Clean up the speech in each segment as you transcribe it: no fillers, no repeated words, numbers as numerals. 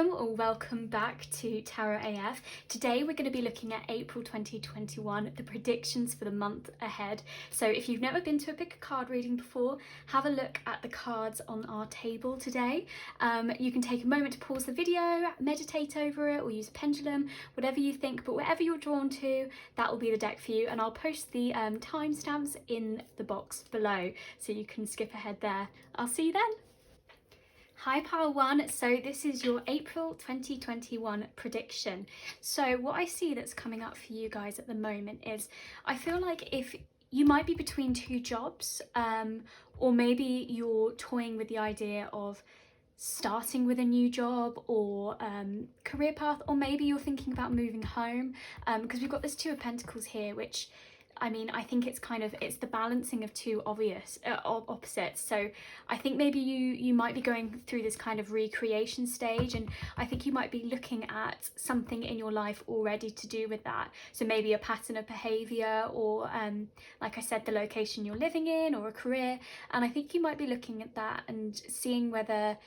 Welcome or welcome back to Tarot AF. Today we're going to be looking at April 2021, the predictions for the month ahead. So if you've never been to a pick a card reading before, have a look at the cards on our table today. You can take a moment to pause the video, meditate over it, or use a pendulum, whatever you think, but whatever you're drawn to, that will be the deck for you. And I'll post the timestamps in the box below so you can skip ahead there. I'll see you then. Hi Pile 1, so this is your April 2021 prediction. So what I see that's coming up for you guys at the moment is, I feel like if you might be between two jobs, or maybe you're toying with the idea of starting with a new job or career path, or maybe you're thinking about moving home, because we've got this Two of Pentacles here, which I mean, I think it's it's the balancing of two obvious opposites. So I think maybe you might be going through this kind of recreation stage, and I think you might be looking at something in your life already to do with that. So maybe a pattern of behavior, or like I said, the location you're living in, or a career. And I think you might be looking at that and seeing whether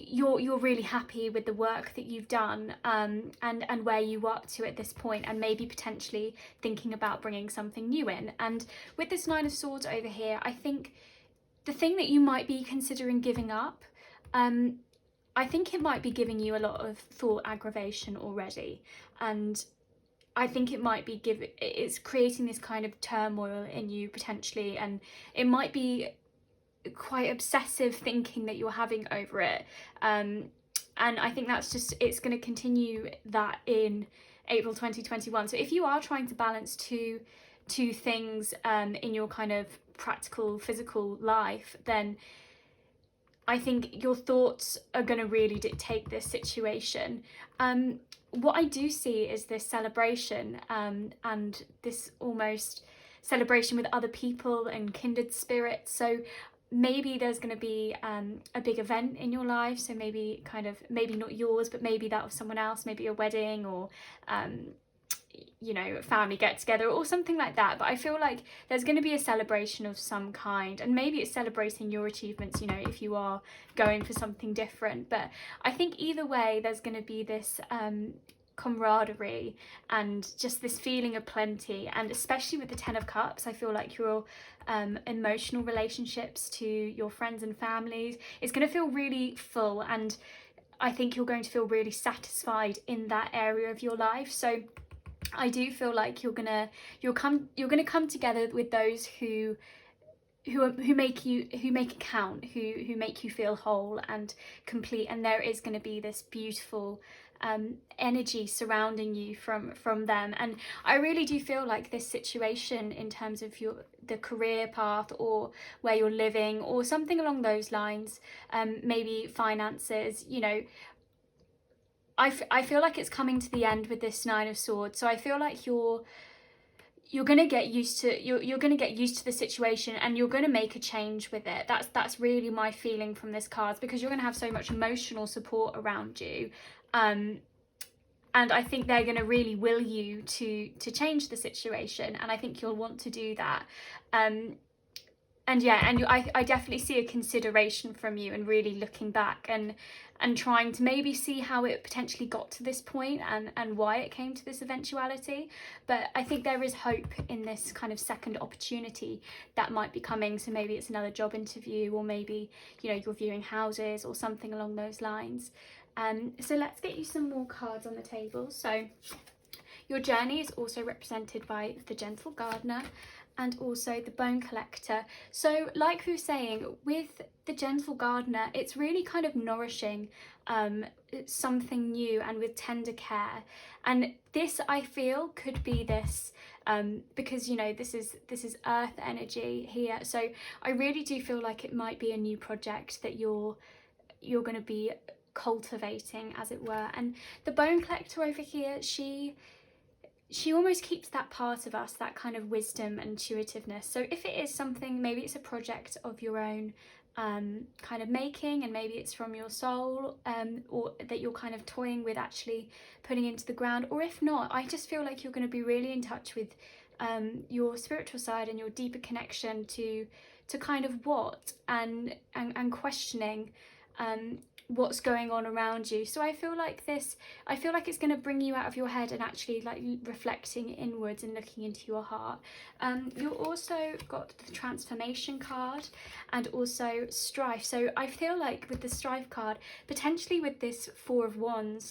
you're really happy with the work that you've done, and where you are up to at this point, and maybe potentially thinking about bringing something new in. And with this Nine of Swords over here, I think the thing that you might be considering giving up, I think it might be giving you a lot of thought aggravation already, and I think it might be it's creating this kind of turmoil in you potentially, and it might be quite obsessive thinking that you're having over it, and I think that's just, it's going to continue that in April 2021. So if you are trying to balance two things in your kind of practical physical life, then I think your thoughts are going to really dictate this situation. What I do see is this celebration, and this almost celebration with other people and kindred spirits. So maybe there's going to be a big event in your life, so maybe maybe not yours, but maybe that of someone else, maybe a wedding, or you know, a family get together or something like that. But I feel like there's going to be a celebration of some kind, and maybe it's celebrating your achievements, you know, if you are going for something different. But I think either way there's going to be this camaraderie and just this feeling of plenty. And especially with the Ten of Cups, I feel like your emotional relationships to your friends and families is going to feel really full, and I think you're going to feel really satisfied in that area of your life. So I do feel like you're gonna come together with those who make it count, who make you feel whole and complete, and there is going to be this beautiful energy surrounding you from them. And I really do feel like this situation, in terms of the career path, or where you're living, or something along those lines, maybe finances, you know, I feel like it's coming to the end with this Nine of Swords. So I feel like you're going to get used to you're going to get used to the situation, and you're going to make a change with it. That's really my feeling from this card, because you're going to have so much emotional support around you, and I think they're going to really will you to change the situation, and I think you'll want to do that. And yeah, and I definitely see a consideration from you, and really looking back and trying to maybe see how it potentially got to this point, and why it came to this eventuality. But I think there is hope in this kind of second opportunity that might be coming. So maybe it's another job interview, or maybe, you know, you're viewing houses or something along those lines. So let's get you some more cards on the table. So your journey is also represented by the Gentle Gardener and also the Bone Collector. So like we were saying, with the Gentle Gardener, it's really kind of nourishing something new, and with tender care. And this, I feel, could be this, because, you know, this is earth energy here. So I really do feel like it might be a new project that you're going to be cultivating, as it were. And the Bone Collector over here, she almost keeps that part of us, that kind of wisdom and intuitiveness. So if it is something, maybe it's a project of your own kind of making, and maybe it's from your soul, or that you're kind of toying with actually putting into the ground. Or if not, I just feel like you're going to be really in touch with your spiritual side and your deeper connection to kind of what, and questioning what's going on around you. So I feel like it's going to bring you out of your head and actually like reflecting inwards and looking into your heart. You also got the transformation card and also strife. So I feel like with the strife card, potentially with this Four of Wands,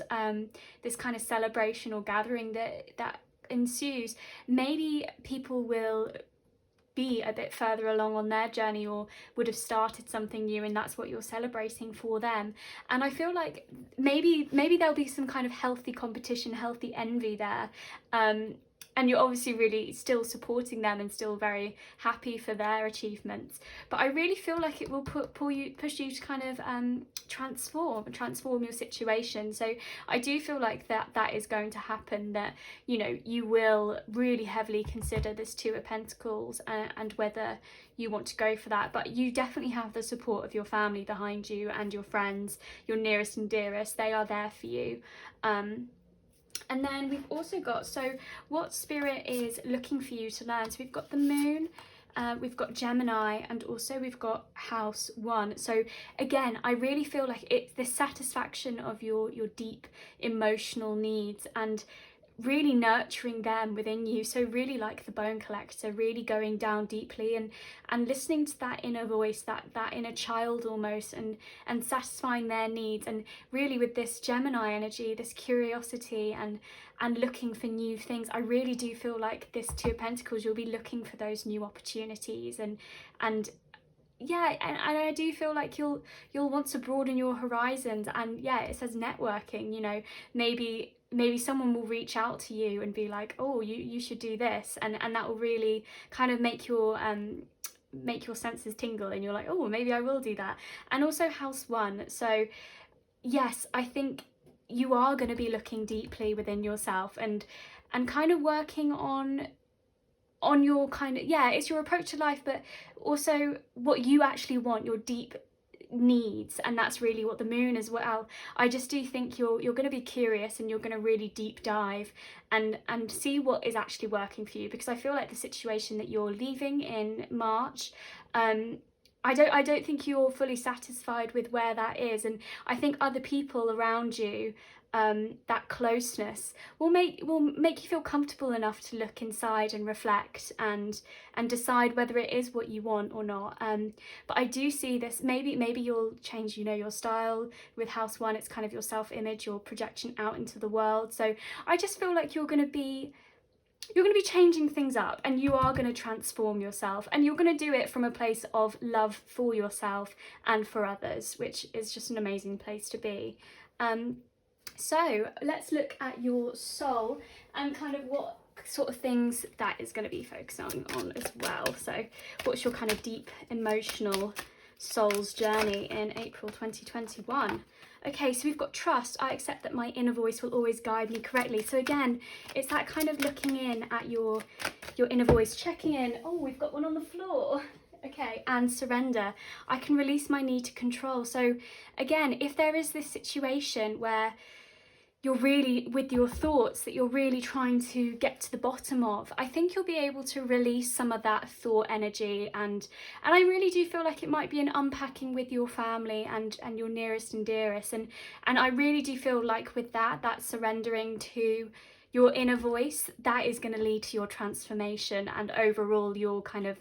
this kind of celebration or gathering that ensues, maybe people will be a bit further along on their journey or would have started something new, and that's what you're celebrating for them. And I feel like maybe there'll be some kind of healthy competition, healthy envy there, and you're obviously really still supporting them and still very happy for their achievements. But I really feel like it will push you to kind of transform your situation. So I do feel like that is going to happen, that, you know, you will really heavily consider this Two of Pentacles and whether you want to go for that. But you definitely have the support of your family behind you and your friends, your nearest and dearest. They are there for you. And then we've also got, so what Spirit is looking for you to learn. So we've got the Moon, we've got Gemini, and also we've got House 1. So again, I really feel like it's the satisfaction of your deep emotional needs and really nurturing them within you. So really like the Bone Collector, really going down deeply and listening to that inner voice, that inner child almost, and satisfying their needs. And really with this Gemini energy, this curiosity and looking for new things, I really do feel like this Two of Pentacles, you'll be looking for those new opportunities and yeah, and I do feel like you'll want to broaden your horizons. And yeah, it says networking, you know, maybe someone will reach out to you and be like, oh, you should do this, and that will really kind of make your senses tingle, and you're like, oh, maybe I will do that. And also House 1, so yes, I think you are going to be looking deeply within yourself and kind of working on your kind of, yeah, it's your approach to life, but also what you actually want, your deep needs. And that's really what the Moon as well. I just do think you're going to be curious, and you're going to really deep dive and see what is actually working for you, because I feel like the situation that you're leaving in March, I don't think you're fully satisfied with where that is. And I think other people around you, that closeness will make you feel comfortable enough to look inside and reflect and decide whether it is what you want or not. But I do see this, maybe you'll change, you know, your style. With House 1, it's kind of your self-image, your projection out into the world. So I just feel like you're going to be changing things up, and you are going to transform yourself, and you're going to do it from a place of love for yourself and for others, which is just an amazing place to be. So let's look at your soul and kind of what sort of things that is going to be focusing on as well. So what's your kind of deep emotional soul's journey in April 2021? Okay, so we've got trust. I accept that my inner voice will always guide me correctly. So again, it's that kind of looking in at your inner voice, checking in. Oh, we've got one on the floor. Okay, and surrender. I can release my need to control. So again, if there is this situation where you're really, with your thoughts, that you're really trying to get to the bottom of, I think you'll be able to release some of that thought energy, and I really do feel like it might be an unpacking with your family and your nearest and dearest, and I really do feel like with that surrendering to your inner voice, that is going to lead to your transformation and overall your kind of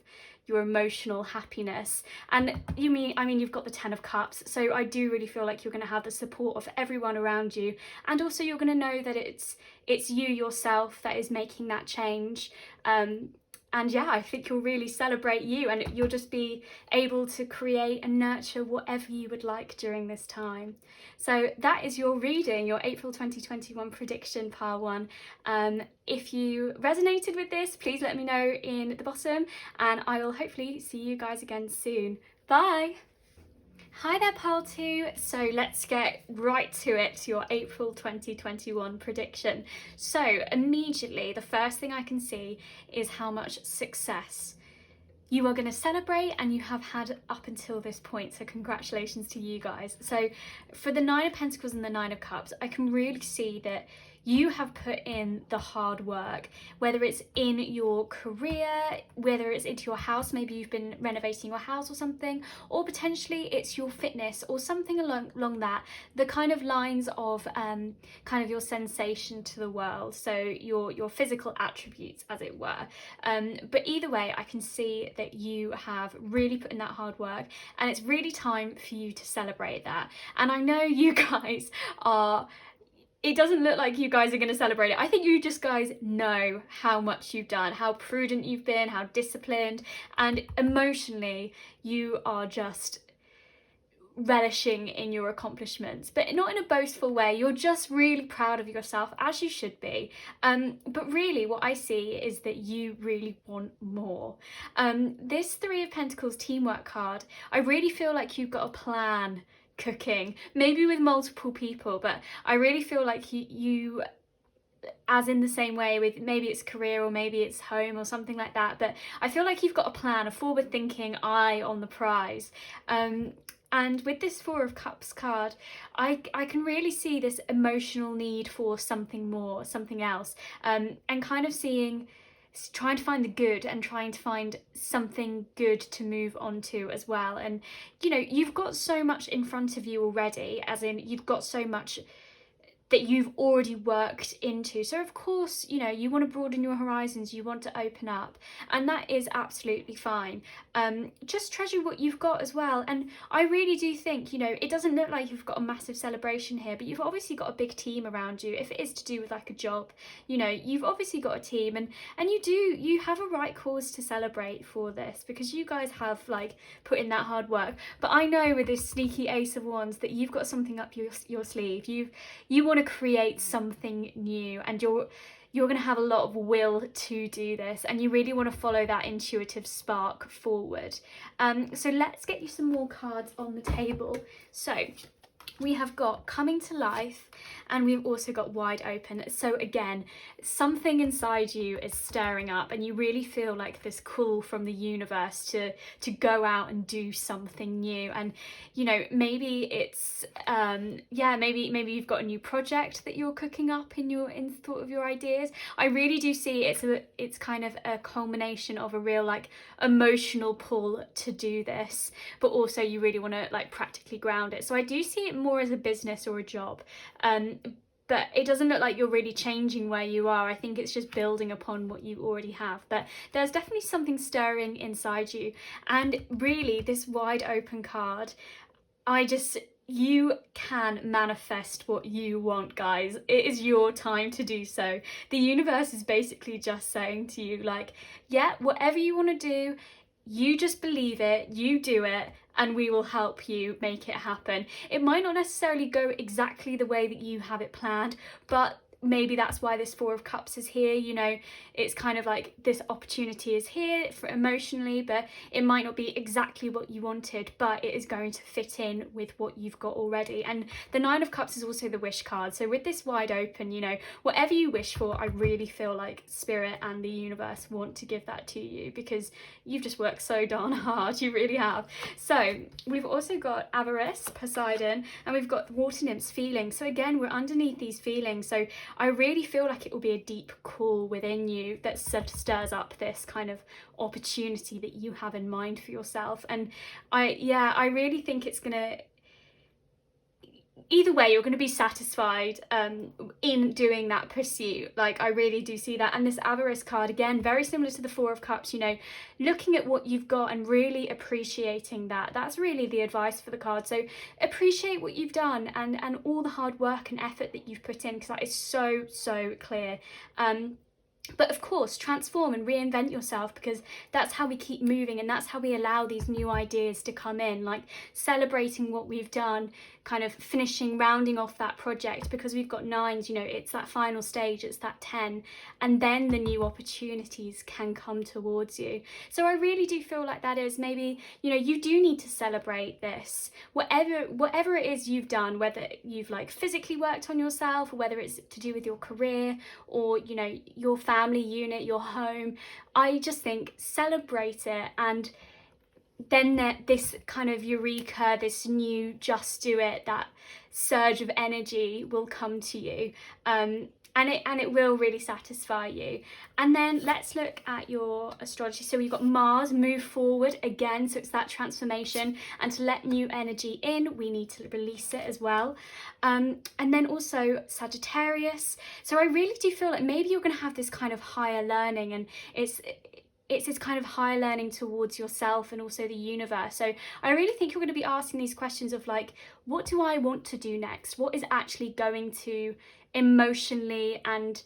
your emotional happiness. And you've got the 10 of Cups, so I do really feel like you're going to have the support of everyone around you, and also you're going to know that it's you yourself that is making that change. And yeah, I think you'll really celebrate you, and you'll just be able to create and nurture whatever you would like during this time. So that is your reading, your April 2021 prediction, pile 1. If you resonated with this, please let me know in the bottom, and I will hopefully see you guys again soon. Bye! Hi there, pile 2. So let's get right to it, your April 2021 prediction. So immediately, the first thing I can see is how much success you are going to celebrate and you have had up until this point. So congratulations to you guys. So for the 9 of Pentacles and the 9 of Cups, I can really see that you have put in the hard work, whether it's in your career, whether it's into your house, maybe you've been renovating your house or something, or potentially it's your fitness or something along that, the kind of lines of kind of your sensation to the world, so your physical attributes, as it were. But either way, I can see that you have really put in that hard work, and it's really time for you to celebrate that. And I know you guys are, it doesn't look like you guys are going to celebrate it. I think you just guys know how much you've done, how prudent you've been, how disciplined, and emotionally you are just relishing in your accomplishments, but not in a boastful way. You're just really proud of yourself, as you should be. But really what I see is that you really want more. This Three of Pentacles teamwork card, I really feel like you've got a plan cooking, maybe with multiple people, but I really feel like you as in the same way with maybe it's career or maybe it's home or something like that, but I feel like you've got a plan, a forward thinking eye on the prize. And with this Four of Cups card, I can really see this emotional need for something more, something else, and kind of trying to find the good and trying to find something good to move on to as well. And you know, you've got so much in front of you already, as in you've got so much that you've already worked into. So of course, you know, you want to broaden your horizons, you want to open up, and that is absolutely fine. Just treasure what you've got as well. And I really do think, you know, it doesn't look like you've got a massive celebration here, but you've obviously got a big team around you. If it is to do with like a job, you know, you've obviously got a team, and you have a right cause to celebrate for this, because you guys have like put in that hard work. But I know with this sneaky Ace of Wands that you've got something up your sleeve. You want to create something new, and you're going to have a lot of will to do this, and you really want to follow that intuitive spark forward. So let's get you some more cards on the table. So we have got Coming to Life, and we've also got Wide Open. So again, something inside you is stirring up, and you really feel like this call from the universe to go out and do something new. And you know, maybe it's maybe you've got a new project that you're cooking up in thought of your ideas. I really do see it's kind of a culmination of a real like emotional pull to do this, but also you really want to like practically ground it. So I do see it more as a business or a job, but it doesn't look like you're really changing where you are. I think it's just building upon what you already have, but there's definitely something stirring inside you. And really, this Wide Open card, you can manifest what you want, guys. It is your time to do so. The universe is basically just saying to you, like, yeah, whatever you want to do, you just believe it, you do it, and we will help you make it happen. It might not necessarily go exactly the way that you have it planned, but maybe that's why this Four of Cups is here. You know, it's kind of like this opportunity is here for emotionally, but it might not be exactly what you wanted, but it is going to fit in with what you've got already. And the Nine of Cups is also the wish card. So with this Wide Open, you know, whatever you wish for, I really feel like Spirit and the universe want to give that to you, because you've just worked so darn hard. You really have. So we've also got Avarice, Poseidon, and we've got Water Nymphs, Feeling. So again, we're underneath these feelings. So I really feel like it will be a deep call within you that stirs up this kind of opportunity that you have in mind for yourself. And I really think it's gonna, either way, you're going to be satisfied in doing that pursuit. Like, I really do see that. And this Avarice card, again, very similar to the Four of Cups, you know, looking at what you've got and really appreciating that. That's really the advice for the card. So appreciate what you've done and all the hard work and effort that you've put in, because that is so, so clear. But of course, transform and reinvent yourself, because that's how we keep moving, and that's how we allow these new ideas to come in, like celebrating what we've done, kind of finishing, rounding off that project, because we've got nines, you know, it's that final stage, it's that 10, and then the new opportunities can come towards you. So I really do feel like that is maybe, you know, you do need to celebrate this, whatever it is you've done, whether you've like physically worked on yourself, or whether it's to do with your career, or, you know, your family unit, your home. I just think celebrate it, and then this kind of eureka, this new just do it, that surge of energy will come to you. And and it will really satisfy you. And then let's look at your astrology. So we've got Mars, move forward again, so it's that transformation, and to let new energy in we need to release it as well. And then also Sagittarius, so I really do feel like maybe you're going to have this kind of higher learning, and it's this kind of higher learning towards yourself and also the universe. So I really think you're going to be asking these questions of like, what do I want to do next? What is actually going to emotionally and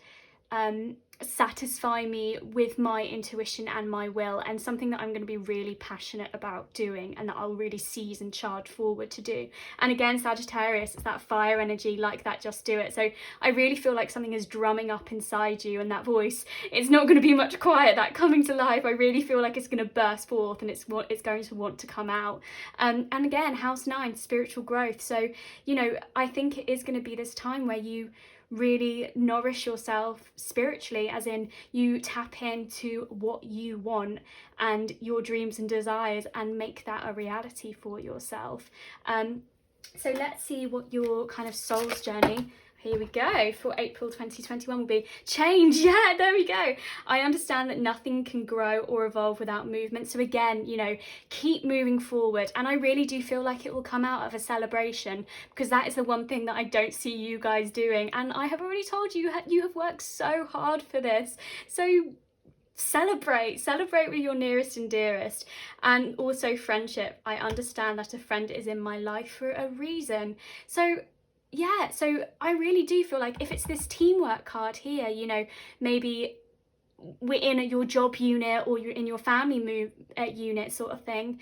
satisfy me with my intuition and my will, and something that I'm going to be really passionate about doing and that I'll really seize and charge forward to do. And again, Sagittarius, it's that fire energy, like that, just do it. So I really feel like something is drumming up inside you, and that voice, it's not going to be much quiet, that coming to life. I really feel like it's going to burst forth, and it's going to want to come out. And again, house 9, spiritual growth. So, you know, I think it is going to be this time where you really nourish yourself spiritually, as in you tap into what you want and your dreams and desires and make that a reality for yourself. So let's see what your kind of soul's journey, here we go, for April 2021 will be. Change, yeah, there we go. I understand that nothing can grow or evolve without movement. So again, you know, keep moving forward. And I really do feel like it will come out of a celebration, because that is the one thing that I don't see you guys doing. And I have already told you, you have worked so hard for this. So celebrate with your nearest and dearest. And also friendship. I understand that a friend is in my life for a reason. So yeah, so I really do feel like if it's this teamwork card here, you know, maybe we're in your job unit or you're in your family unit sort of thing,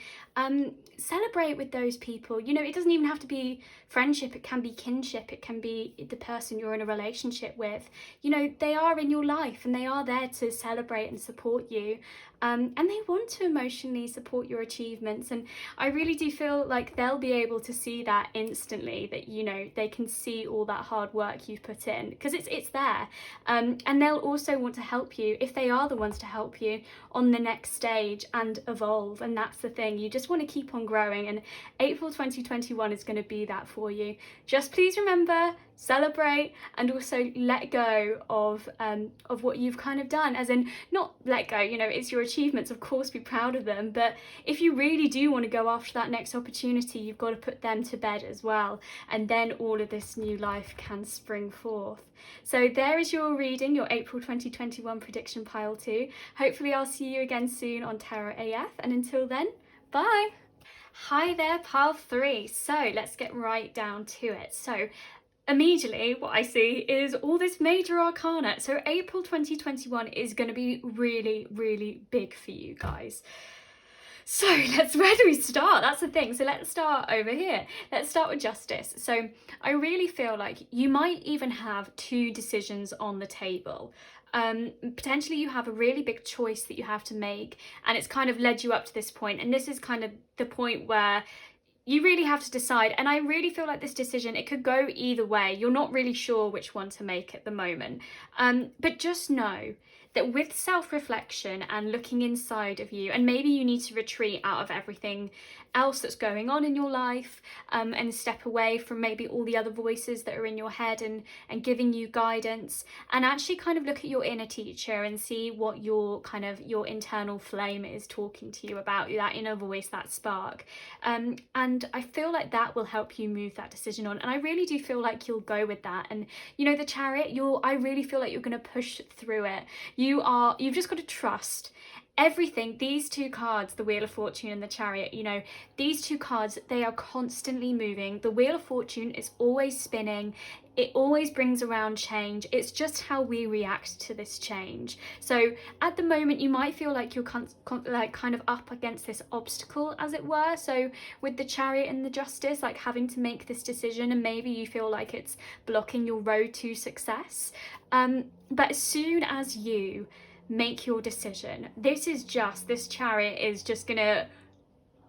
celebrate with those people. You know, it doesn't even have to be friendship, it can be kinship, it can be the person you're in a relationship with. You know, they are in your life and they are there to celebrate and support you, and they want to emotionally support your achievements. And I really do feel like they'll be able to see that instantly, that, you know, they can see all that hard work you've put in, because it's there. And they'll also want to help you, if they are the ones to help you on the next stage and evolve. And that's the thing, you just want to keep on growing, and April 2021 is going to be that for you. Just please remember, celebrate, and also let go of what you've kind of done, as in not let go, you know, it's your achievements, of course, be proud of them, but if you really do want to go after that next opportunity, you've got to put them to bed as well, and then all of this new life can spring forth. So there is your reading, your April 2021 prediction pile 2. Hopefully I'll see you again soon on Tarot AF, and until then, bye. Hi there, pile 3. So let's get right down to it. So immediately what I see is all this major arcana. So April 2021 is going to be really, really big for you guys. So where do we start? That's the thing. So let's start over here. Let's start with justice. So I really feel like you might even have 2 decisions on the table. Potentially you have a really big choice that you have to make, and it's kind of led you up to this point, and this is kind of the point where you really have to decide. And I really feel like this decision, it could go either way. You're not really sure which one to make at the moment, but just know that with self-reflection and looking inside of you, and maybe you need to retreat out of everything else that's going on in your life, and step away from maybe all the other voices that are in your head and giving you guidance, and actually kind of look at your inner teacher and see what your internal flame is talking to you about, that inner voice, that spark. And I feel like that will help you move that decision on, and I really do feel like you'll go with that. And you know, the Chariot, I really feel like you're going to push through it. You've just got to trust everything. These 2 cards, the Wheel of Fortune and the Chariot, you know, these 2 cards, they are constantly moving. The Wheel of Fortune is always spinning. It always brings around change. It's just how we react to this change. So at the moment, you might feel like you're kind of up against this obstacle, as it were. So with the Chariot and the Justice, like having to make this decision, and maybe you feel like it's blocking your road to success. But as soon as you make your decision, this Chariot is just gonna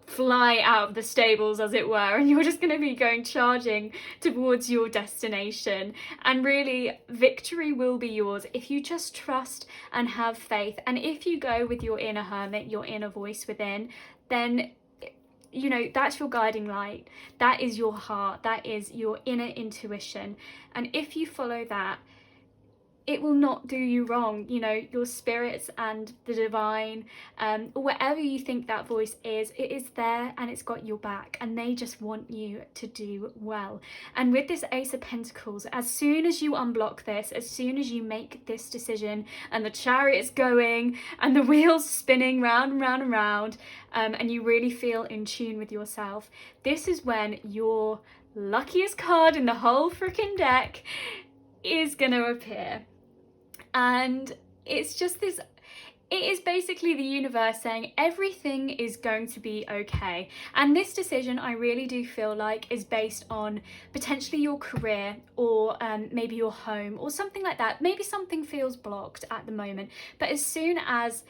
fly out of the stables, as it were, and you're just going to be going charging towards your destination. And really, victory will be yours if you just trust and have faith. And if you go with your inner hermit, your inner voice within, then, you know, that's your guiding light. That is your heart. That is your inner intuition. And if you follow that, it will not do you wrong. You know, your spirits and the divine, or whatever you think that voice is, it is there and it's got your back, and they just want you to do well. And with this Ace of Pentacles, as soon as you unblock this, as soon as you make this decision and the chariot's going and the wheels spinning round and round and round, and you really feel in tune with yourself, this is when your luckiest card in the whole freaking deck is going to appear. And it's just this, it is basically the universe saying everything is going to be okay. And this decision, I really do feel like, is based on potentially your career, or maybe your home or something like that. Maybe something feels blocked at the moment, but as soon as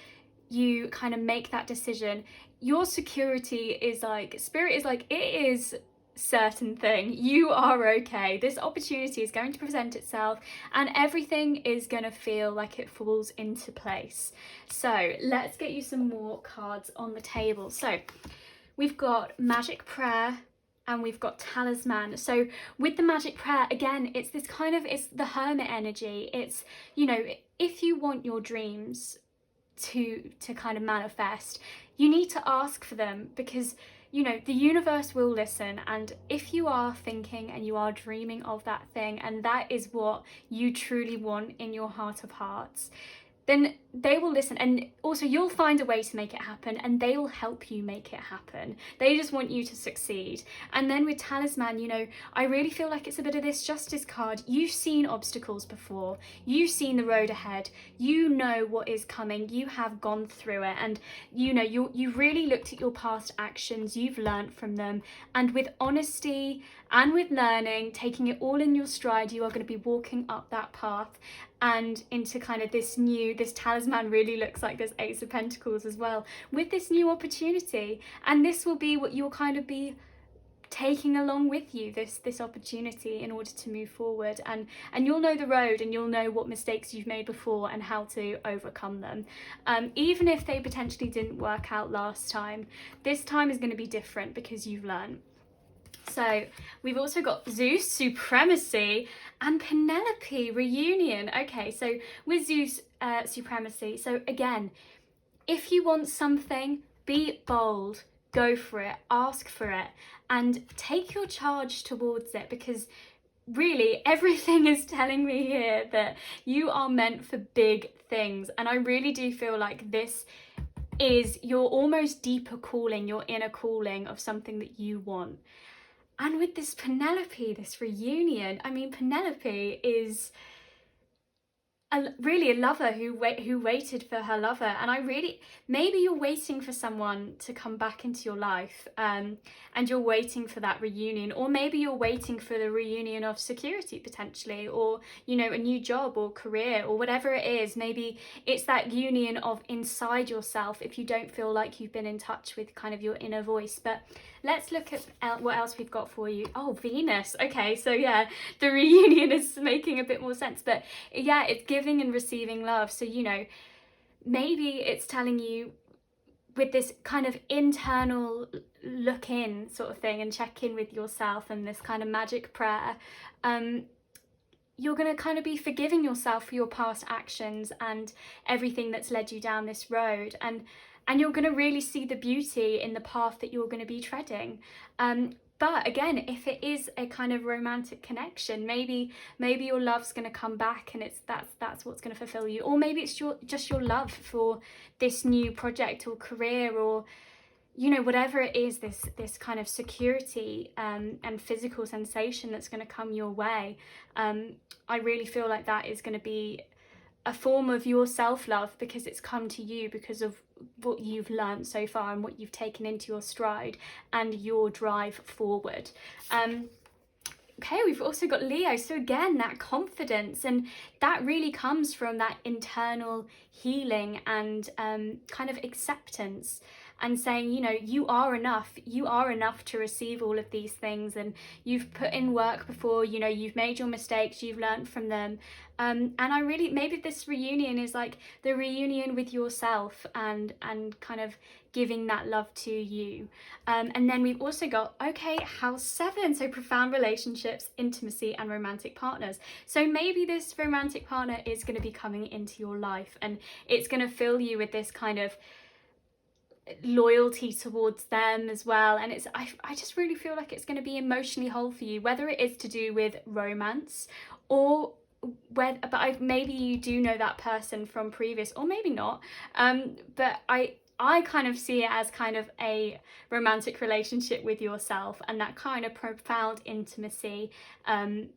you kind of make that decision, your security is like, spirit is like, it is certain thing, you are okay. This opportunity is going to present itself and everything is going to feel like it falls into place. So let's get you some more cards on the table. So we've got Magic Prayer and we've got Talisman. So with the Magic Prayer, again, it's this kind of, it's the hermit energy. It's, you know, if you want your dreams to kind of manifest, you need to ask for them, because you know, the universe will listen. And if you are thinking and you are dreaming of that thing, and that is what you truly want in your heart of hearts, then they will listen. And also you'll find a way to make it happen, and they will help you make it happen. They just want you to succeed. And then with Talisman, you know, I really feel like it's a bit of this Justice card. You've seen obstacles before, you've seen the road ahead, you know what is coming, you have gone through it, and you know, you've really looked at your past actions, you've learned from them, and with honesty and with learning, taking it all in your stride, you are going to be walking up that path and into kind of this new, this Talisman really looks like this Ace of Pentacles as well, with this new opportunity. And this will be what you'll kind of be taking along with you, this opportunity, in order to move forward. And you'll know the road, and you'll know what mistakes you've made before and how to overcome them. Even if they potentially didn't work out last time, this time is going to be different because you've learned. So we've also got Zeus, Supremacy, and Penelope, Reunion. Okay, so with Zeus, Supremacy, so again, if you want something, be bold, go for it, ask for it, and take your charge towards it, because really everything is telling me here that you are meant for big things. And I really do feel like this is your almost deeper calling, your inner calling of something that you want. And with this Penelope, this reunion, I mean, Penelope is really a lover who waited for her lover. And I really, maybe you're waiting for someone to come back into your life, and you're waiting for that reunion, or maybe you're waiting for the reunion of security potentially, or, you know, a new job or career or whatever it is. Maybe it's that union of inside yourself if you don't feel like you've been in touch with kind of your inner voice. But let's look at what else we've got for you. Oh, Venus. Okay, so yeah, the reunion is making a bit more sense, but yeah, it's giving and receiving love. So, you know, maybe it's telling you with this kind of internal look in sort of thing, and check in with yourself, and this kind of magic prayer, you're going to kind of be forgiving yourself for your past actions and everything that's led you down this road, and you're going to really see the beauty in the path that you're going to be treading. But again, if it is a kind of romantic connection, maybe your love's going to come back, and that's what's going to fulfill you. Or maybe it's just your love for this new project or career, or, you know, whatever it is, this kind of security and physical sensation that's going to come your way. I really feel like that is going to be a form of your self-love, because it's come to you because of what you've learned so far and what you've taken into your stride and your drive forward. Okay, we've also got Leo. So again, that confidence, and that really comes from that internal healing and kind of acceptance. and saying, you know, you are enough to receive all of these things, and you've put in work before, you know, you've made your mistakes, you've learned from them. And I really, maybe this reunion is like the reunion with yourself, and kind of giving that love to you. And then we've also got, okay, house 7, so profound relationships, intimacy, and romantic partners. So maybe this romantic partner is going to be coming into your life, and it's going to fill you with this kind of loyalty towards them as well. And it's I just really feel like it's going to be emotionally whole for you, whether it is to do with romance, or maybe you do know that person from previous, or maybe not, but I kind of see it as kind of a romantic relationship with yourself, and that kind of profound intimacy, and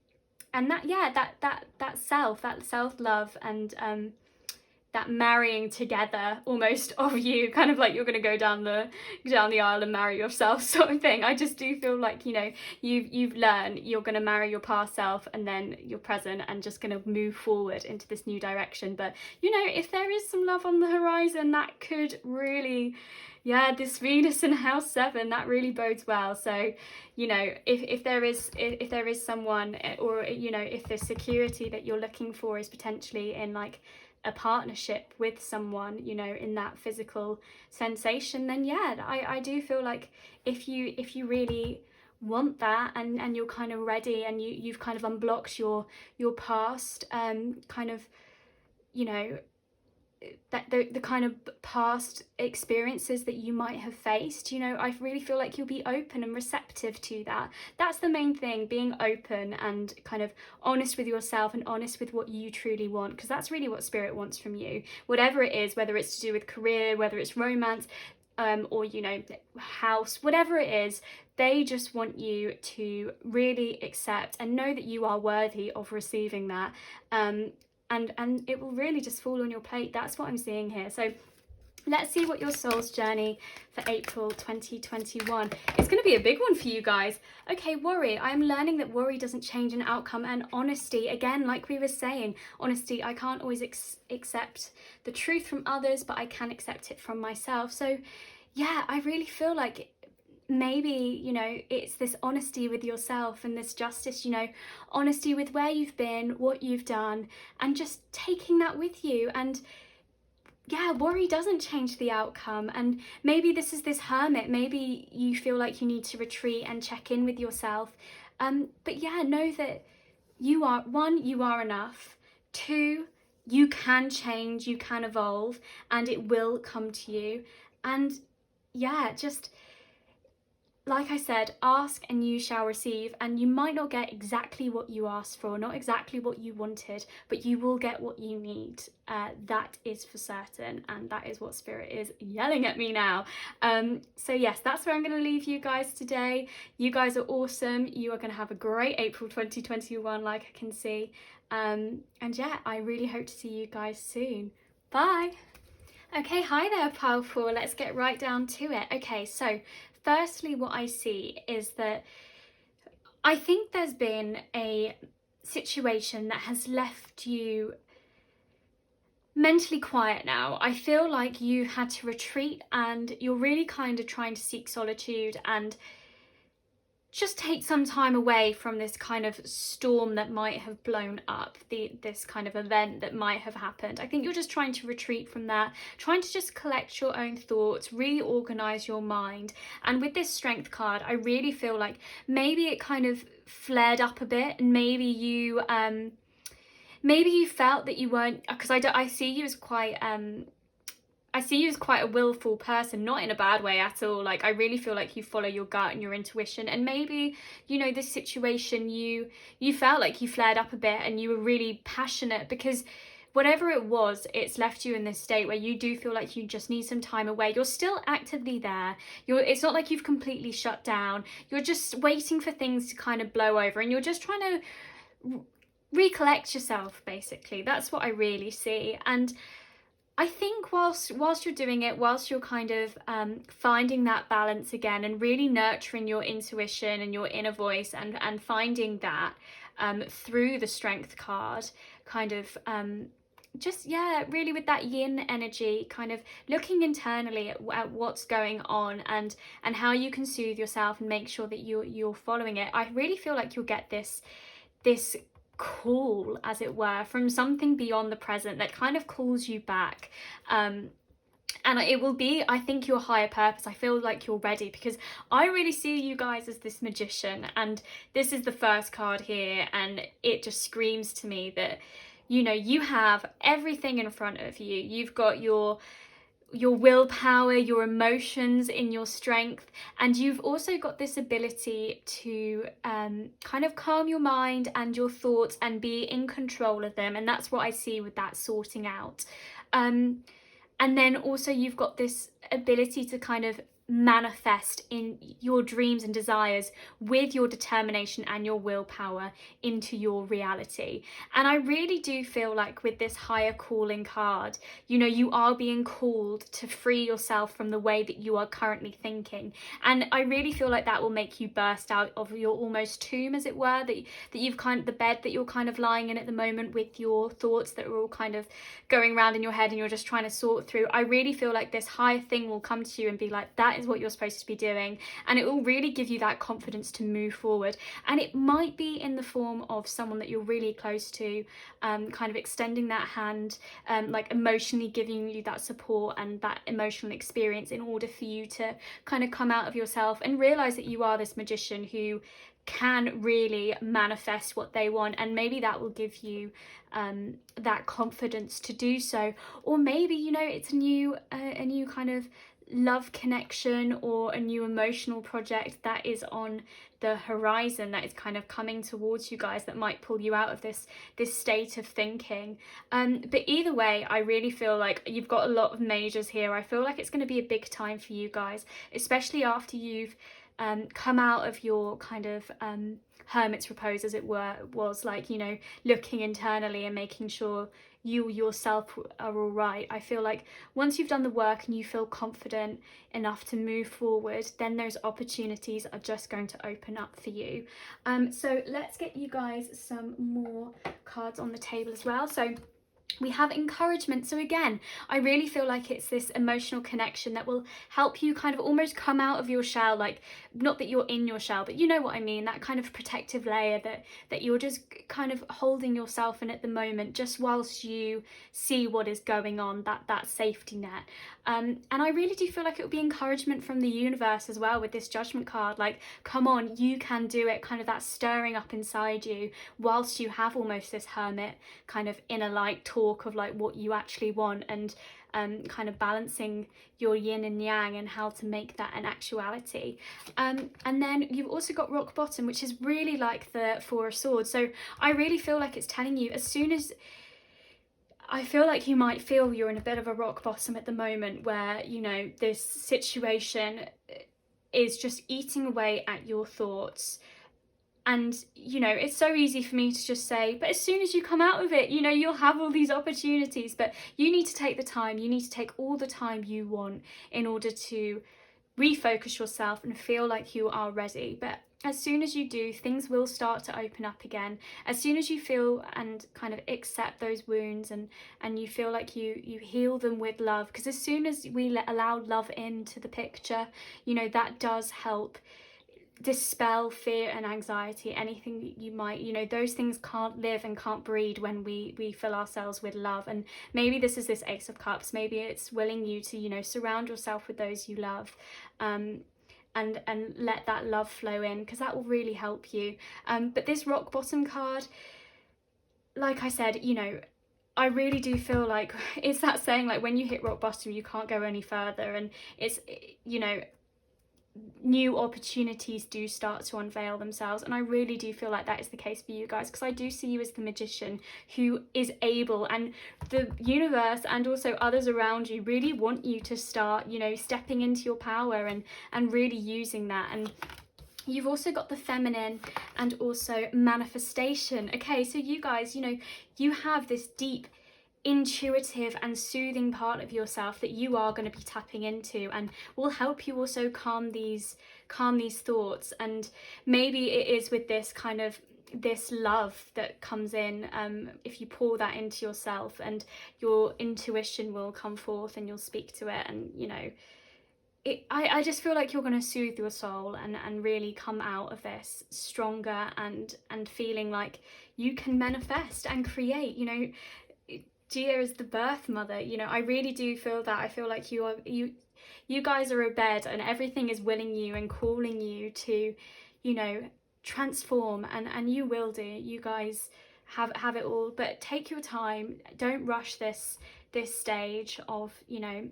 that self-love, and that marrying together almost of you, kind of like you're going to go down the aisle and marry yourself sort of thing. I just do feel like, you know, you've learned you're going to marry your past self and then your present, and just going to move forward into this new direction. But, you know, if there is some love on the horizon, that could really, yeah, this Venus in house 7, that really bodes well. So, you know, if there is someone, or, you know, if the security that you're looking for is potentially in like a partnership with someone, you know, in that physical sensation, then yeah, I do feel like if you really want that, and you're kind of ready, and you've kind of unblocked your past, kind of, you know, that the kind of past experiences that you might have faced, you know, I really feel like you'll be open and receptive to that. That's the main thing, being open and kind of honest with yourself, and honest with what you truly want, because that's really what spirit wants from you, whatever it is, whether it's to do with career, whether it's romance, or, you know, house, whatever it is. They just want you to really accept and know that you are worthy of receiving that, and it will really just fall on your plate. That's what I'm seeing here. So let's see what your soul's journey for April 2021. It's going to be a big one for you guys. Okay, worry. I'm learning that worry doesn't change an outcome. And honesty, again, like we were saying, honesty, I can't always accept the truth from others, but I can accept it from myself. So yeah, I really feel like maybe, you know, it's this honesty with yourself, and this justice, you know, honesty with where you've been, what you've done, and just taking that with you. And yeah, worry doesn't change the outcome. And maybe this is this hermit, maybe you feel like you need to retreat and check in with yourself, but yeah, know that you are, 1, you are enough, 2, you can change, you can evolve, and it will come to you. And yeah, just like I said, ask and you shall receive, and you might not get exactly what you asked for, not exactly what you wanted, but you will get what you need. That is for certain, and that is what spirit is yelling at me now. So yes, that's where I'm going to leave you guys today. You guys are awesome. You are going to have a great April 2021, like I can see. And yeah, I really hope to see you guys soon. Bye. Okay, hi there, powerful. Let's get right down to it. Okay, so firstly, what I see is that I think there's been a situation that has left you mentally quiet now. I feel like you had to retreat, and you're really kind of trying to seek solitude and just take some time away from this kind of storm that might have blown up, this kind of event that might have happened. I think you're just trying to retreat from that, trying to just collect your own thoughts, reorganize your mind. And with this strength card, I really feel like maybe it kind of flared up a bit, and maybe you felt that you weren't, because I see you as quite a willful person, not in a bad way at all. Like, I really feel like you follow your gut and your intuition, and maybe, you know, this situation, you felt like you flared up a bit, and you were really passionate, because whatever it was, it's left you in this state where you do feel like you just need some time away. You're still actively there. It's not like you've completely shut down. You're just waiting for things to kind of blow over, and you're just trying to recollect yourself, basically. That's what I really see. And I think whilst you're doing it, whilst you're kind of finding that balance again, and really nurturing your intuition and your inner voice, and finding that through the strength card, kind of just, yeah, really with that yin energy, kind of looking internally at what's going on, and how you can soothe yourself and make sure that you're following it. I really feel like you'll get this call, as it were, from something beyond the present that kind of calls you back. And it will be, I think, your higher purpose. I feel like you're ready, because I really see you guys as this magician, and this is the first card here, and it just screams to me that, you know, you have everything in front of you. You've got your willpower, your emotions, in your strength, and you've also got this ability to kind of calm your mind and your thoughts and be in control of them, and that's what I see with that sorting out. And then also you've got this ability to kind of manifest in your dreams and desires with your determination and your willpower into your reality. And I really do feel like with this higher calling card, you know, you are being called to free yourself from the way that you are currently thinking. And I really feel like that will make you burst out of your almost tomb, as it were, that you've kind of, the bed that you're kind of lying in at the moment with your thoughts that are all kind of going around in your head and you're just trying to sort through. I really feel like this higher thing will come to you and be like, that is what you're supposed to be doing, and it will really give you that confidence to move forward. And it might be in the form of someone that you're really close to, kind of extending that hand, like emotionally giving you that support and that emotional experience in order for you to kind of come out of yourself and realize that you are this magician who can really manifest what they want. And maybe that will give you that confidence to do so. Or maybe, you know, it's a new kind of love connection or a new emotional project that is on the horizon, that is kind of coming towards you guys, that might pull you out of this state of thinking. But either way, I really feel like you've got a lot of majors here. I feel like it's going to be a big time for you guys, especially after you've come out of your kind of hermit's repose, as it were, was like, you know, looking internally and making sure you yourself are all right. I feel like once you've done the work and you feel confident enough to move forward, then those opportunities are just going to open up for you. So let's get you guys some more cards on the table as well. So we have encouragement. So again, I really feel like it's this emotional connection that will help you kind of almost come out of your shell, like, not that you're in your shell, but you know what I mean, that kind of protective layer that you're just kind of holding yourself in at the moment, just whilst you see what is going on, that safety net. And I really do feel like it will be encouragement from the universe as well with this Judgment card, like, come on, you can do it, kind of that stirring up inside you whilst you have almost this hermit kind of inner light talk of like what you actually want, and kind of balancing your yin and yang and how to make that an actuality. And then you've also got rock bottom, which is really like the Four of Swords. So I really feel like it's telling you, as soon as, I feel like you might feel you're in a bit of a rock bottom at the moment, where, you know, this situation is just eating away at your thoughts. And, you know, it's so easy for me to just say, but as soon as you come out of it, you know, you'll have all these opportunities. But you need to take the time. You need to take all the time you want in order to refocus yourself and feel like you are ready. But as soon as you do, things will start to open up again. As soon as you feel and kind of accept those wounds, and you feel like you heal them with love, because as soon as we allow love into the picture, you know, that does help dispel fear and anxiety, anything you might, you know, those things can't live and can't breed when we fill ourselves with love. And maybe this is this Ace of Cups, maybe it's willing you to, you know, surround yourself with those you love, and let that love flow in, because that will really help you. But this rock bottom card, like I said, you know, I really do feel like it's that saying, like, when you hit rock bottom you can't go any further, and it's, you know, new opportunities do start to unveil themselves. And I really do feel like that is the case for you guys, because I do see you as the magician who is able, and the universe and also others around you really want you to start, you know, stepping into your power and really using that. And you've also got the feminine and also manifestation. Okay, so you guys, you know, you have this deep intuitive and soothing part of yourself that you are going to be tapping into, and will help you also calm these thoughts. And maybe it is with this kind of this love that comes in if you pour that into yourself, and your intuition will come forth and you'll speak to it, and you know, I just feel like you're going to soothe your soul and really come out of this stronger and feeling like you can manifest and create. You know, Gia is the birth mother. You know, I really do feel that. I feel like you guys are a bed, and everything is willing you and calling you to, you know, transform, and you will do. You guys have it all, but take your time. Don't rush this stage of, you know,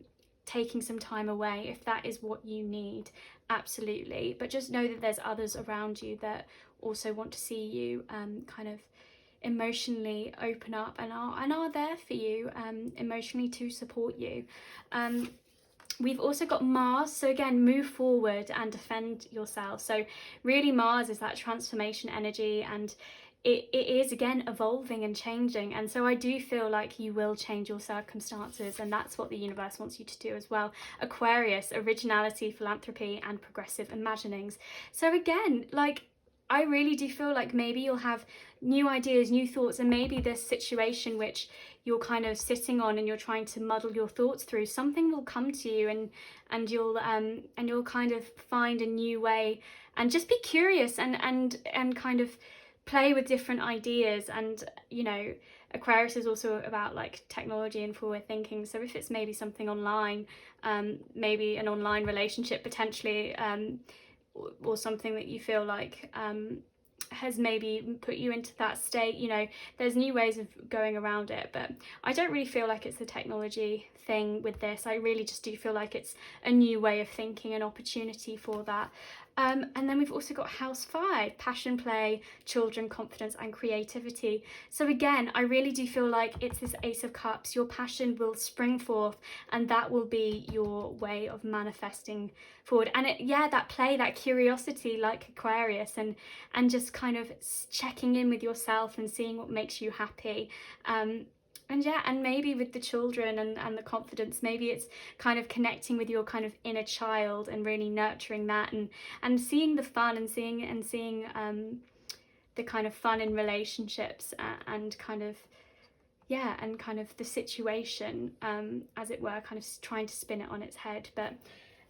taking some time away if that is what you need. Absolutely. But just know that there's others around you that also want to see you kind of emotionally open up and are there for you emotionally to support you. We've also got Mars, so again, move forward and defend yourself. So really, Mars is that transformation energy, and it is again evolving and changing, and so I do feel like you will change your circumstances, and that's what the universe wants you to do as well. Aquarius, originality, philanthropy, and progressive imaginings. So again, like, I really do feel like maybe you'll have new ideas, new thoughts, and maybe this situation which you're kind of sitting on and you're trying to muddle your thoughts through, something will come to you, and you'll kind of find a new way, and just be curious and kind of play with different ideas. And you know, Aquarius is also about like technology and forward thinking, so if it's maybe something online, maybe an online relationship potentially, or something that you feel like has maybe put you into that state, you know, there's new ways of going around it. But I don't really feel like it's the technology thing with this. I really just do feel like it's a new way of thinking, an opportunity for that. And then we've also got House 5, passion, play, children, confidence, and creativity. So again, I really do feel like it's this Ace of Cups. Your passion will spring forth, and that will be your way of manifesting forward. And that play, that curiosity, like Aquarius, and just kind of checking in with yourself and seeing what makes you happy. And maybe with the children and the confidence, maybe it's kind of connecting with your kind of inner child and really nurturing that, and seeing the fun, and seeing the kind of fun in relationships, and kind of the situation, as it were, kind of trying to spin it on its head. But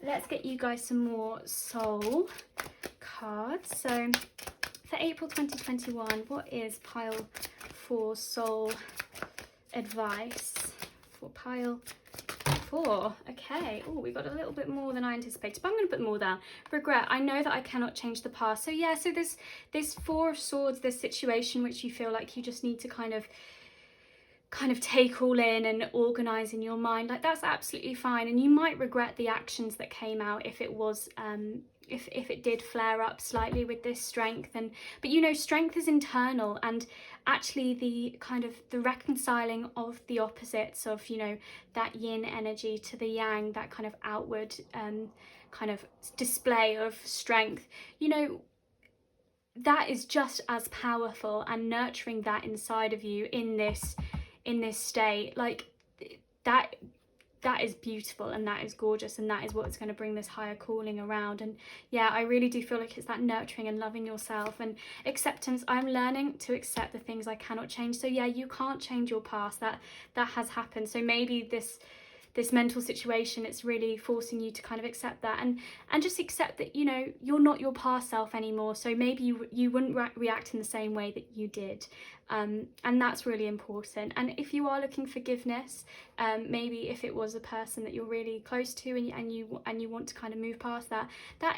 let's get you guys some more soul cards. So for April 2021, what is pile 4 soul advice for pile 4? Okay, oh, we got a little bit more than I anticipated, but I'm going to put more down. Regret, I know that I cannot change the past. So yeah, so this 4 of Swords, this situation which you feel like you just need to kind of take all in and organize in your mind, like, that's absolutely fine. And you might regret the actions that came out if it was if it did flare up slightly with this strength. But you know, strength is internal, and actually the kind of the reconciling of the opposites of, you know, that yin energy to the yang, that kind of outward kind of display of strength, you know, that is just as powerful, and nurturing that inside of you in this state, like, that is beautiful, and that is gorgeous, and that is what's going to bring this higher calling around. And yeah, I really do feel like it's that nurturing and loving yourself and acceptance. I'm learning to accept the things I cannot change. So yeah, you can't change your past, that has happened. So maybe this mental situation, it's really forcing you to kind of accept that, and just accept that, you know, you're not your past self anymore. So maybe you wouldn't react in the same way that you did, and that's really important. And if you are looking forgiveness, maybe if it was a person that you're really close to, and you want to kind of move past that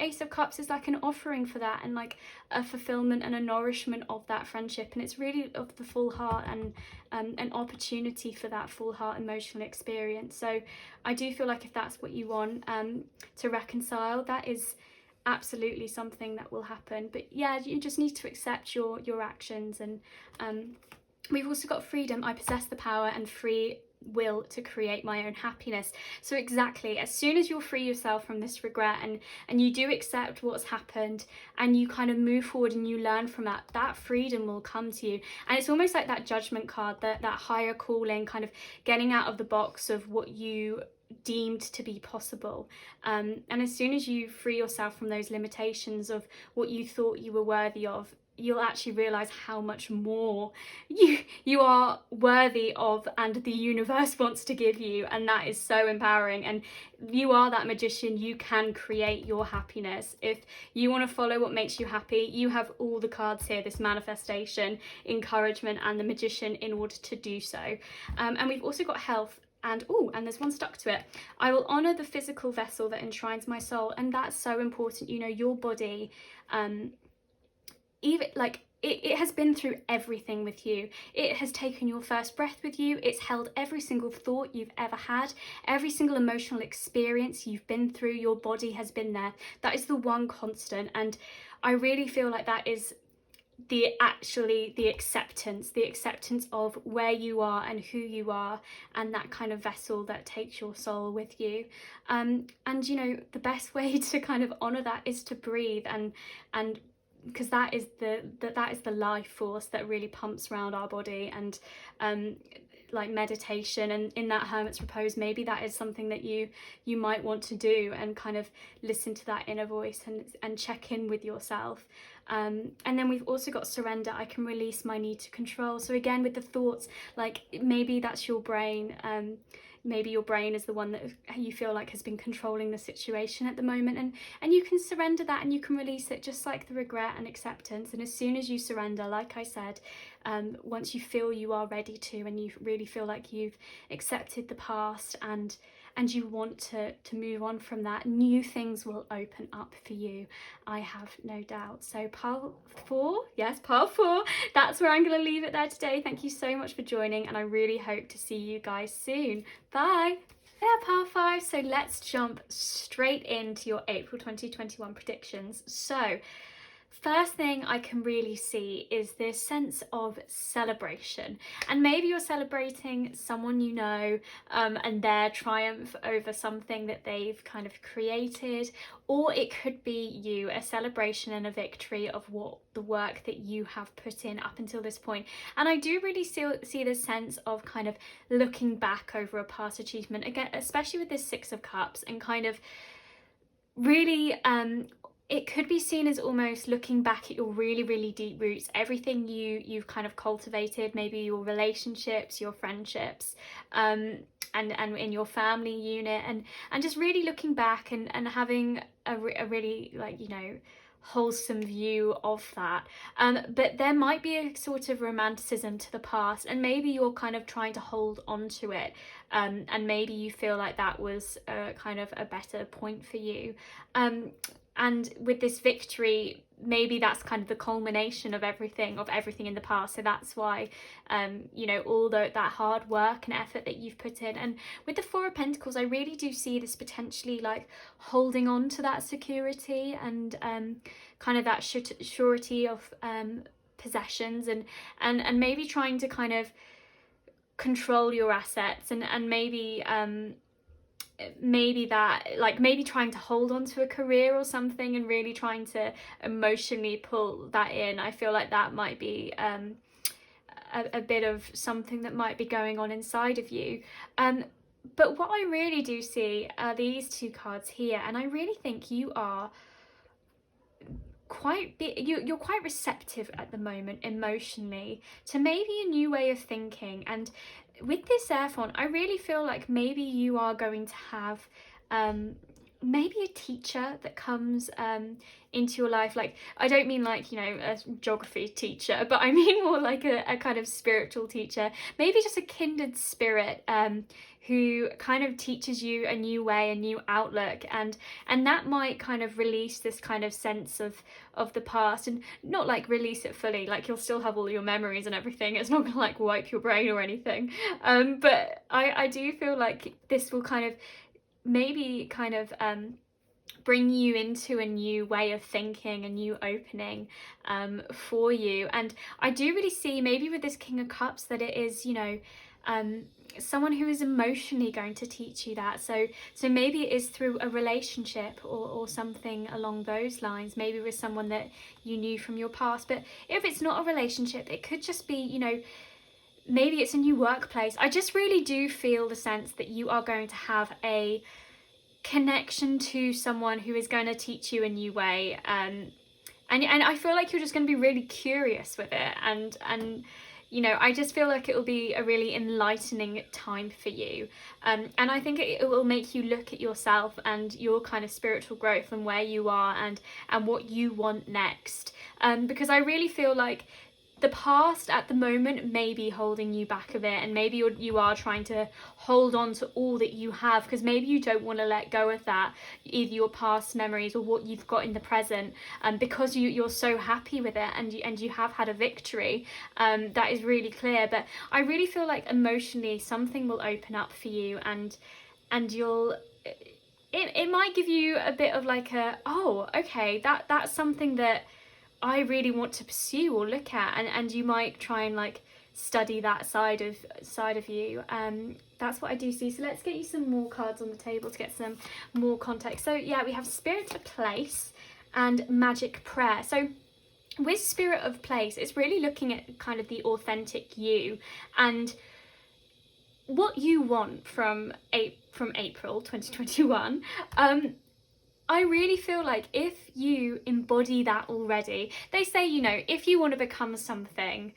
Ace of Cups is like an offering for that, and like a fulfillment and a nourishment of that friendship. And it's really of the full heart, and an opportunity for that full heart emotional experience. So I do feel like if that's what you want to reconcile, that is absolutely something that will happen. But yeah, you just need to accept your actions. And we've also got freedom. I possess the power and free will to create my own happiness. So exactly, as soon as you'll free yourself from this regret, and you do accept what's happened, and you kind of move forward and you learn from that freedom will come to you. And it's almost like that judgment card, that higher calling, kind of getting out of the box of what you deemed to be possible. And as soon as you free yourself from those limitations of what you thought you were worthy of, you'll actually realize how much more you are worthy of, and the universe wants to give you, and that is so empowering. And you are that magician. You can create your happiness. If you want to follow what makes you happy, you have all the cards here, this manifestation, encouragement, and the magician in order to do so. And we've also got health. And and there's one stuck to it. I will honor the physical vessel that enshrines my soul. And that's so important. You know, your body, even like it has been through everything with you. It has taken your first breath with you. It's held every single thought you've ever had, every single emotional experience you've been through. Your body has been there. That is the one constant. And I really feel like that is the acceptance of where you are and who you are, and that kind of vessel that takes your soul with you. And you know, the best way to kind of honor that is to breathe, and because that is the life force that really pumps around our body. And like meditation and in that hermit's repose, maybe that is something that you might want to do, and kind of listen to that inner voice and check in with yourself. And then we've also got surrender. I can release my need to control. So again, with the thoughts, like maybe that's your brain. Maybe your brain is the one that you feel like has been controlling the situation at the moment, and you can surrender that, and you can release it, just like the regret and acceptance. And as soon as you surrender, like I said, once you feel you are ready to, and you really feel like you've accepted the past and you want to move on from that, new things will open up for you, I have no doubt. So pile 4, yes, pile 4, that's where I'm going to leave it there today. Thank you so much for joining, and I really hope to see you guys soon. Bye. Yeah, pile 5. So let's jump straight into your April 2021 predictions. So first thing I can really see is this sense of celebration, and maybe you're celebrating someone you know, and their triumph over something that they've kind of created, or it could be you, a celebration and a victory of what the work that you have put in up until this point. And I do really see this sense of kind of looking back over a past achievement, again, especially with this 6 of Cups, and kind of really it could be seen as almost looking back at your really, really deep roots, everything you've kind of cultivated, maybe your relationships, your friendships, and in your family unit, and just really looking back and having a really, like, you know, wholesome view of that. But there might be a sort of romanticism to the past, and maybe you're kind of trying to hold on to it, and maybe you feel like that was kind of a better point for you. And with this victory, maybe that's kind of the culmination of everything in the past. So that's why, you know, all that hard work and effort that you've put in. And with the 4 of Pentacles, I really do see this potentially like holding on to that security and kind of that surety of possessions, and maybe trying to kind of control your assets, and maybe that, like, maybe trying to hold on to a career or something, and really trying to emotionally pull that in. I feel like that might be a bit of something that might be going on inside of you. But what I really do see are these 2 cards here, and I really think you are you're quite receptive at the moment emotionally to maybe a new way of thinking. And with this air font, I really feel like maybe you are going to have maybe a teacher that comes into your life. Like, I don't mean like, you know, a geography teacher, but I mean more like a kind of spiritual teacher, maybe just a kindred spirit who kind of teaches you a new way, a new outlook, and that might kind of release this kind of sense of the past, and not like release it fully, like you'll still have all your memories and everything, it's not gonna like wipe your brain or anything, but I do feel like this will kind of maybe kind of bring you into a new way of thinking, a new opening for you. And I do really see maybe with this King of Cups that it is, you know, someone who is emotionally going to teach you that. So maybe it is through a relationship or something along those lines, maybe with someone that you knew from your past. But if it's not a relationship, it could just be, you know, maybe it's a new workplace. I just really do feel the sense that you are going to have a connection to someone who is going to teach you a new way, and and I feel like you're just going to be really curious with it, and you know, I just feel like it will be a really enlightening time for you, and I think it will make you look at yourself and your kind of spiritual growth and where you are and what you want next, because I really feel like the past at the moment may be holding you back a bit, and maybe you are trying to hold on to all that you have, because maybe you don't want to let go of that, either your past memories or what you've got in the present, because you're so happy with it, and you have had a victory, that is really clear. But I really feel like emotionally something will open up for you, and you'll it might give you a bit of like a, oh, okay, that's something that I really want to pursue or look at, and you might try and like study that side of you. That's what I do see. So let's get you some more cards on the table to get some more context. So yeah, we have Spirit of Place and Magic Prayer. So with Spirit of Place, it's really looking at kind of the authentic you and what you want from April 2021. I really feel like if you embody that already, they say, you know, if you want to become something,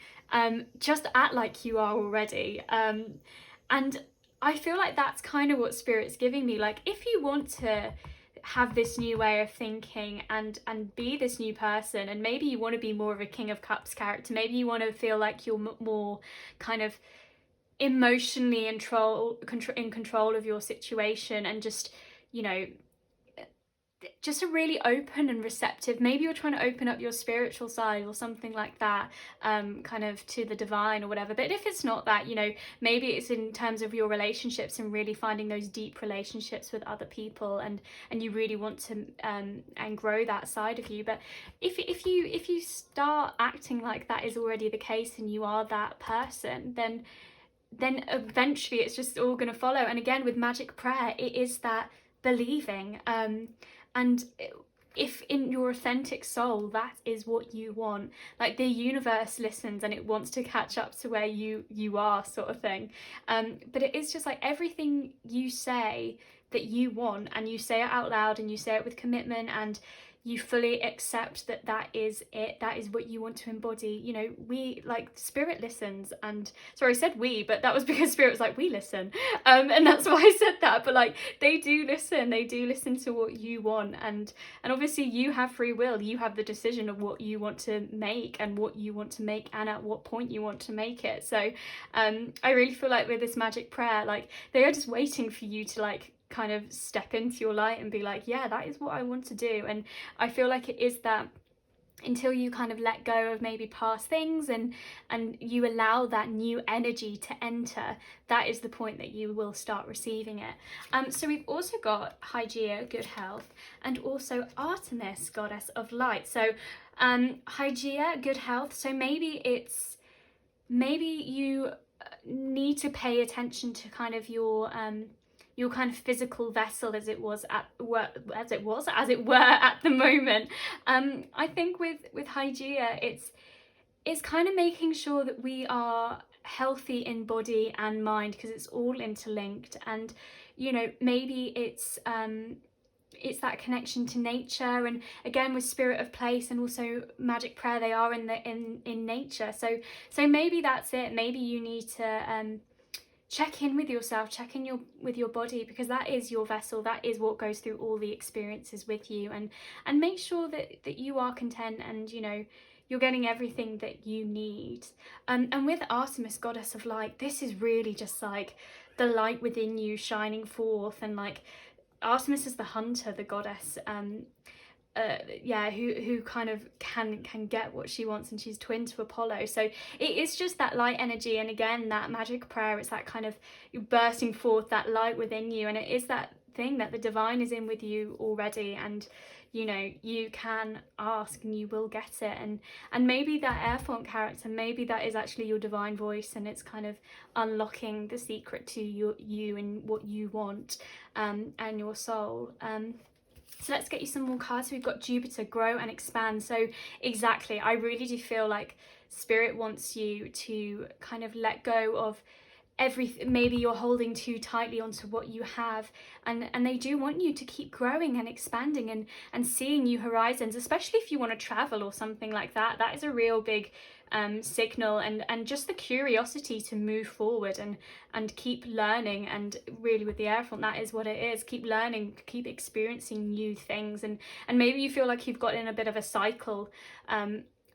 just act like you are already. And I feel like that's kind of what Spirit's giving me. Like, if you want to have this new way of thinking and be this new person, and maybe you want to be more of a King of Cups character, maybe you want to feel like you're more kind of emotionally in control of your situation, and just, you know, just a really open and receptive, maybe you're trying to open up your spiritual side or something like that, kind of to the divine or whatever. But if it's not that, you know, maybe it's in terms of your relationships and really finding those deep relationships with other people, and you really want to and grow that side of you. But if you start acting like that is already the case and you are that person, then eventually it's just all going to follow. And again, with Magic Prayer, it is that believing, and if in your authentic soul that is what you want, like the universe listens and it wants to catch up to where you are, sort of thing. But it is just like everything you say that you want, and you say it out loud and you say it with commitment, and you fully accept that that is it, that is what you want to embody. You know, we, like, Spirit listens, and sorry, I said we, but that was because Spirit was like, we listen, and that's why I said that. But like, they do listen to what you want, and obviously you have free will, you have the decision of what you want to make and what you want to make, and at what point you want to make it. So I really feel like with this Magic Prayer, like, they are just waiting for you to like kind of step into your light and be like, yeah, that is what I want to do. And I feel like it is that until you kind of let go of maybe past things and you allow that new energy to enter, that is the point that you will start receiving it. So we've also got Hygeia, good health, and also Artemis, goddess of light. So Hygeia, good health. So maybe you need to pay attention to kind of your kind of physical vessel as it were at the moment. I think with Hygeia, it's kind of making sure that we are healthy in body and mind, because it's all interlinked. And you know, maybe it's that connection to nature, and again with Spirit of Place and also Magic Prayer, they are in nature. So maybe that's it. Maybe you need to check in with yourself, check in with your body, because that is your vessel, that is what goes through all the experiences with you, and make sure that you are content, and you know, you're getting everything that you need. And with Artemis, goddess of light, this is really just like the light within you shining forth. And like, Artemis is the hunter, the goddess, who kind of can get what she wants, and she's twin to Apollo. So it is just that light energy, and again, that Magic Prayer, it's that kind of bursting forth that light within you, and it is that thing that the divine is in with you already, and you know, you can ask and you will get it. And maybe that air font character, maybe that is actually your divine voice, and it's kind of unlocking the secret to you and what you want, and your soul. So let's get you some more cards. We've got Jupiter, grow and expand. So exactly, I really do feel like Spirit wants you to kind of let go of maybe you're holding too tightly onto what you have, and they do want you to keep growing and expanding and seeing new horizons, especially if you want to travel or something like that. That is a real big signal, and just the curiosity to move forward and keep learning. And really with the Hierophant, that is what it is: keep learning, keep experiencing new things. And maybe you feel like you've got in a bit of a cycle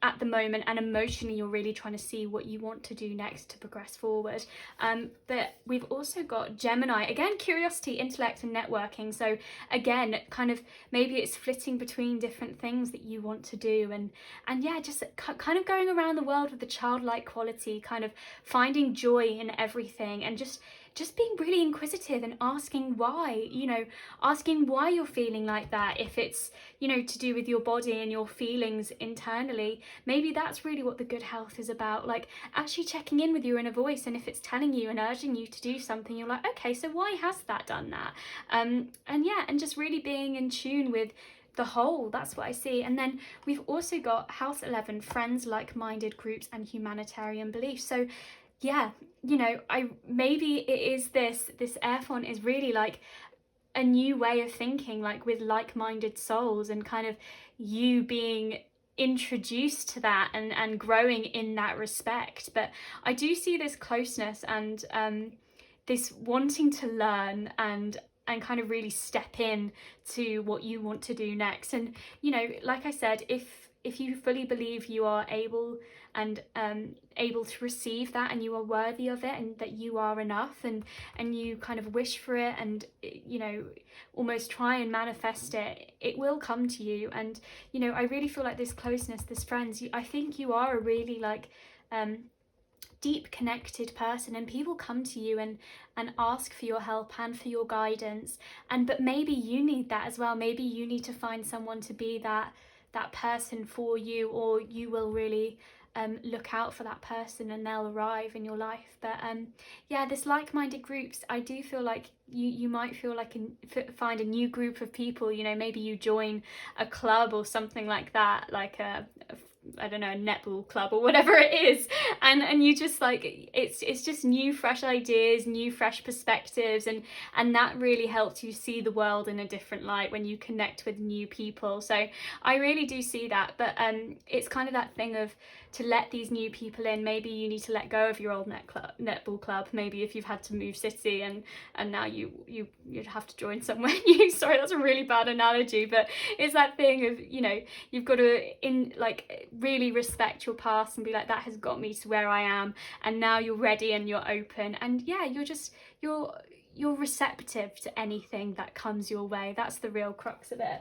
at the moment, and emotionally you're really trying to see what you want to do next to progress forward. But we've also got Gemini, again, curiosity, intellect and networking. So again, kind of maybe it's flitting between different things that you want to do, and yeah, just kind of going around the world with the childlike quality, kind of finding joy in everything, and just being really inquisitive and asking why, asking why you're feeling like that. If it's, to do with your body and your feelings internally, maybe that's really what the good health is about. Like actually checking in with your inner voice, and if it's telling you and urging you to do something, you're like, okay, so why has that done that? And yeah, and just really being in tune with the whole. That's what I see. And then we've also got House 11, friends, like-minded groups and humanitarian beliefs. So yeah, maybe it is this Hierophant is really like a new way of thinking, like with like-minded souls, and kind of you being introduced to that and growing in that respect. But I do see this closeness and this wanting to learn and kind of really step in to what you want to do next. And like I said, if you fully believe you are able to receive that, and you are worthy of it, and that you are enough, and you kind of wish for it, and almost try and manifest it, it will come to you. And I really feel like this closeness, this friends, I think you are a really like deep connected person, and people come to you and ask for your help and for your guidance, but maybe you need that as well. Maybe you need to find someone to be that person for you, or you will really look out for that person and they'll arrive in your life. But yeah, this like-minded groups, I do feel like you might feel like find a new group of people. Maybe you join a club or something like that, like I don't know, a netball club or whatever it is, and you just like it's just new fresh ideas, new fresh perspectives, and that really helps you see the world in a different light when you connect with new people. So I really do see that. But it's kind of that thing of, to let these new people in, maybe you need to let go of your old netball club, maybe if you've had to move city and now you'd have to join somewhere new. Sorry, that's a really bad analogy, but it's that thing of, you've got to really respect your past and be like, that has got me to where I am, and now you're ready and you're open, and yeah, you're receptive to anything that comes your way. That's the real crux of it.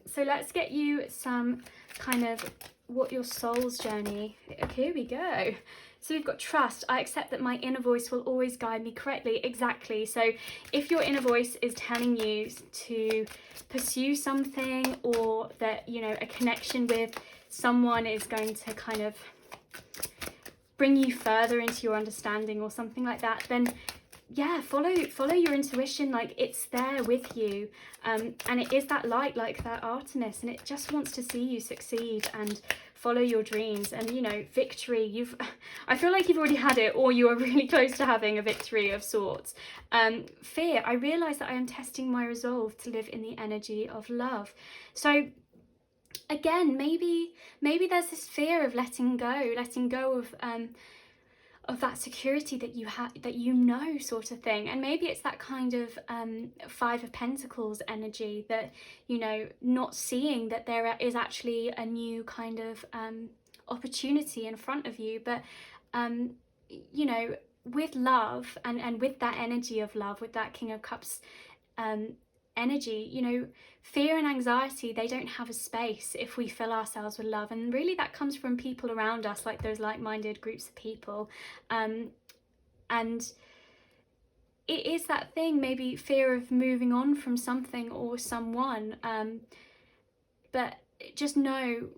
So let's get you some kind of what your soul's journey. Here we go. So we've got trust. I accept that my inner voice will always guide me correctly. Exactly. So if your inner voice is telling you to pursue something, or that a connection with someone is going to kind of bring you further into your understanding or something like that, then yeah, follow your intuition. Like, it's there with you, and it is that light, like that Artemis, and it just wants to see you succeed and follow your dreams. And victory, I feel like you've already had it, or you are really close to having a victory of sorts. Fear, I realize that I am testing my resolve to live in the energy of love. So again, maybe there's this fear of letting go of that security that you have, that sort of thing. And maybe it's that kind of Five of Pentacles energy, that not seeing that there is actually a new kind of opportunity in front of you. But with love and with that energy of love, with that King of Cups energy, fear and anxiety, they don't have a space if we fill ourselves with love. And really that comes from people around us, like those like-minded groups of people. And it is that thing, maybe fear of moving on from something or someone, but just know,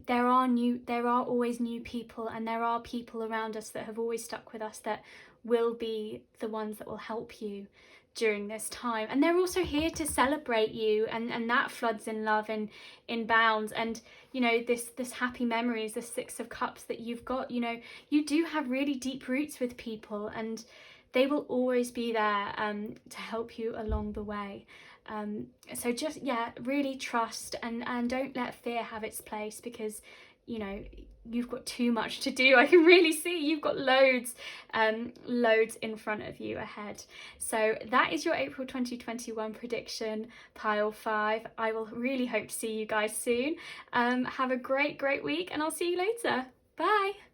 there are always new people, and there are people around us that have always stuck with us, that will be the ones that will help you during this time, and they're also here to celebrate you, and that floods in love in bounds. And you know, this happy memories, the Six of Cups that you've got, you know, you do have really deep roots with people, and they will always be there to help you along the way. So just, yeah, really trust, and don't let fear have its place, because you know, you've got too much to do. I can really see you've got loads in front of you ahead. So that is your April 2021 prediction, pile 5. I will really hope to see you guys soon. Have a great week, and I'll see you later. Bye.